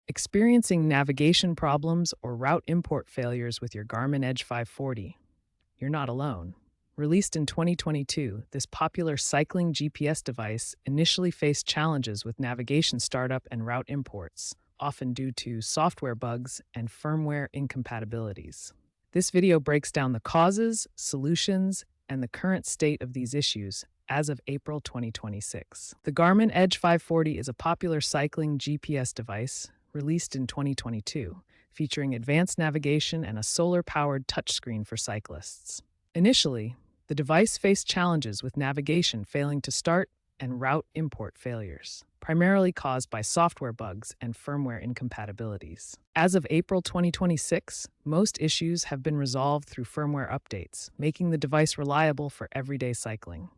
Experiencing navigation problems or route import failures with your Garmin Edge 540? You're not alone. Released in 2022, this popular cycling GPS device initially faced challenges with navigation startup and route imports, often due to software bugs and firmware incompatibilities. This video breaks down the causes, solutions, and the current state of these issues as of April 2026. The Garmin Edge 540 is a popular cycling GPS device released in 2022, featuring advanced navigation and a solar-powered touchscreen for cyclists. Initially, the device faced challenges with navigation failing to start and route import failures, primarily caused by software bugs and firmware incompatibilities. As of April 2026, most issues have been resolved through firmware updates, making the device reliable for everyday cycling.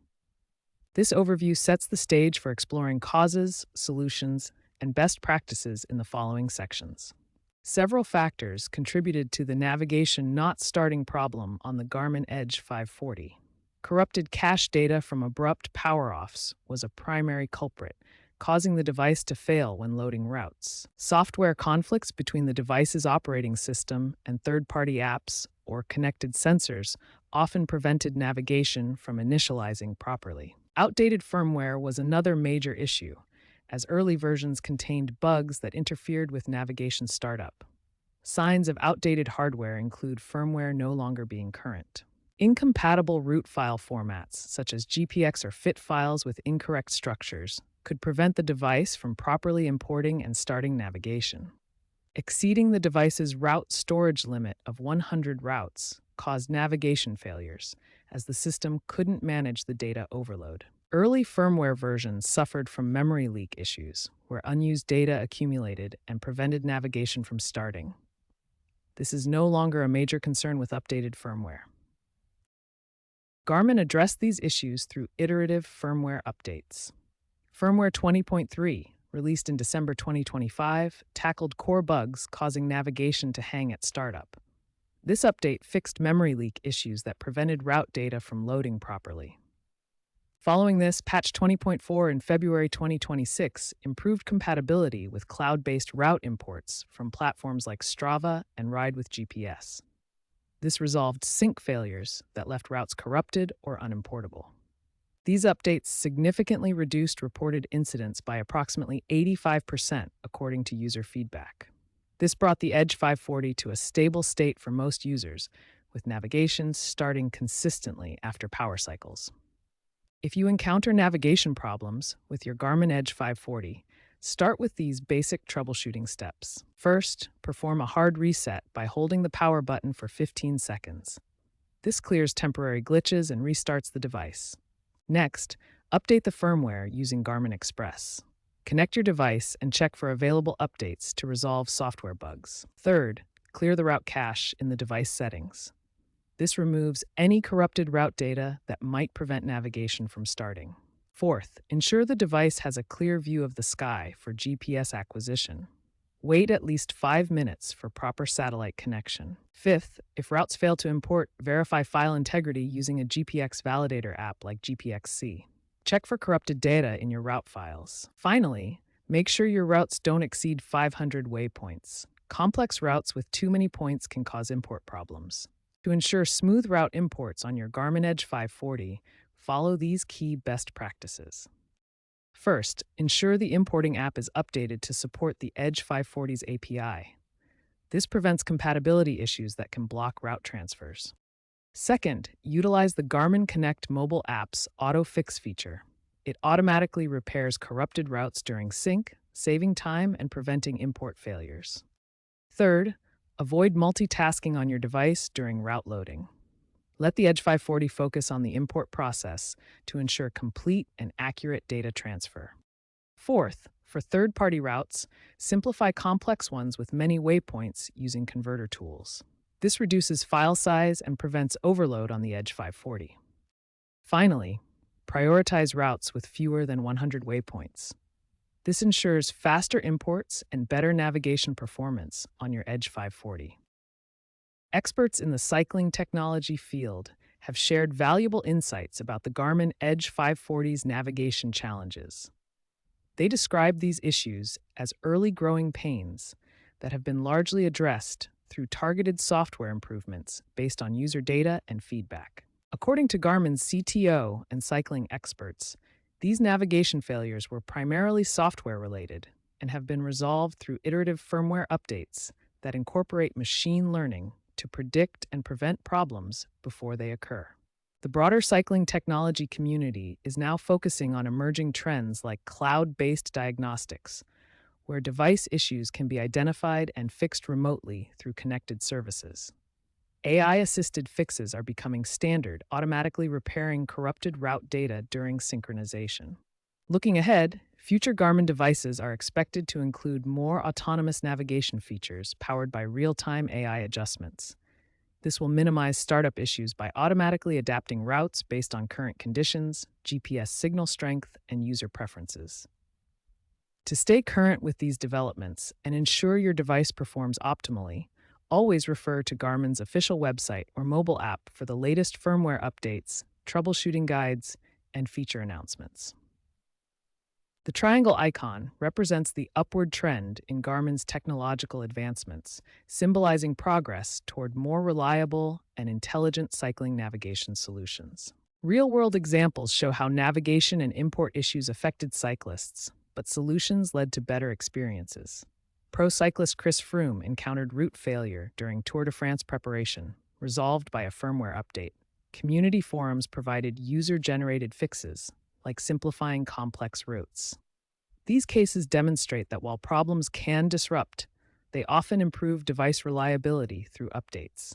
This overview sets the stage for exploring causes, solutions, and best practices in the following sections. Several factors contributed to the navigation not starting problem on the Garmin Edge 540. Corrupted cache data from abrupt power-offs was a primary culprit, causing the device to fail when loading routes. Software conflicts between the device's operating system and third-party apps or connected sensors often prevented navigation from initializing properly. Outdated firmware was another major issue, as early versions contained bugs that interfered with navigation startup. Signs of outdated hardware include firmware no longer being current. Incompatible root file formats, such as GPX or FIT files with incorrect structures, could prevent the device from properly importing and starting navigation. Exceeding the device's route storage limit of 100 routes caused navigation failures, as the system couldn't manage the data overload. Early firmware versions suffered from memory leak issues, where unused data accumulated and prevented navigation from starting. This is no longer a major concern with updated firmware. Garmin addressed these issues through iterative firmware updates. Firmware 20.3, released in December 2025, tackled core bugs causing navigation to hang at startup. This update fixed memory leak issues that prevented route data from loading properly. Following this, patch 20.4 in February 2026 improved compatibility with cloud-based route imports from platforms like Strava and Ride with GPS. This resolved sync failures that left routes corrupted or unimportable. These updates significantly reduced reported incidents by approximately 85%, according to user feedback. This brought the Edge 540 to a stable state for most users, with navigation starting consistently after power cycles. If you encounter navigation problems with your Garmin Edge 540, start with these basic troubleshooting steps. First, perform a hard reset by holding the power button for 15 seconds. This clears temporary glitches and restarts the device. Next, update the firmware using Garmin Express. Connect your device and check for available updates to resolve software bugs. Third, clear the route cache in the device settings. This removes any corrupted route data that might prevent navigation from starting. Fourth, ensure the device has a clear view of the sky for GPS acquisition. Wait at least 5 minutes for proper satellite connection. Fifth, if routes fail to import, verify file integrity using a GPX validator app like GPXC. Check for corrupted data in your route files. Finally, make sure your routes don't exceed 500 waypoints. Complex routes with too many points can cause import problems. To ensure smooth route imports on your Garmin Edge 540, follow these key best practices. First, ensure the importing app is updated to support the Edge 540's API. This prevents compatibility issues that can block route transfers. Second, utilize the Garmin Connect mobile app's Auto Fix feature. It automatically repairs corrupted routes during sync, saving time and preventing import failures. Third, avoid multitasking on your device during route loading. Let the Edge 540 focus on the import process to ensure complete and accurate data transfer. Fourth, for third-party routes, simplify complex ones with many waypoints using converter tools. This reduces file size and prevents overload on the Edge 540. Finally, prioritize routes with fewer than 100 waypoints. This ensures faster imports and better navigation performance on your Edge 540. Experts in the cycling technology field have shared valuable insights about the Garmin Edge 540's navigation challenges. They describe these issues as early growing pains that have been largely addressed through targeted software improvements based on user data and feedback. According to Garmin's CTO and cycling experts, these navigation failures were primarily software related and have been resolved through iterative firmware updates that incorporate machine learning to predict and prevent problems before they occur. The broader cycling technology community is now focusing on emerging trends like cloud-based diagnostics, where device issues can be identified and fixed remotely through connected services. AI-assisted fixes are becoming standard, automatically repairing corrupted route data during synchronization. Looking ahead, future Garmin devices are expected to include more autonomous navigation features powered by real-time AI adjustments. This will minimize startup issues by automatically adapting routes based on current conditions, GPS signal strength, and user preferences. To stay current with these developments and ensure your device performs optimally, always refer to Garmin's official website or mobile app for the latest firmware updates, troubleshooting guides, and feature announcements. The triangle icon represents the upward trend in Garmin's technological advancements, symbolizing progress toward more reliable and intelligent cycling navigation solutions. Real-world examples show how navigation and import issues affected cyclists, but solutions led to better experiences. Pro cyclist Chris Froome encountered route failure during Tour de France preparation, resolved by a firmware update. Community forums provided user-generated fixes, like simplifying complex routes. These cases demonstrate that while problems can disrupt, they often improve device reliability through updates.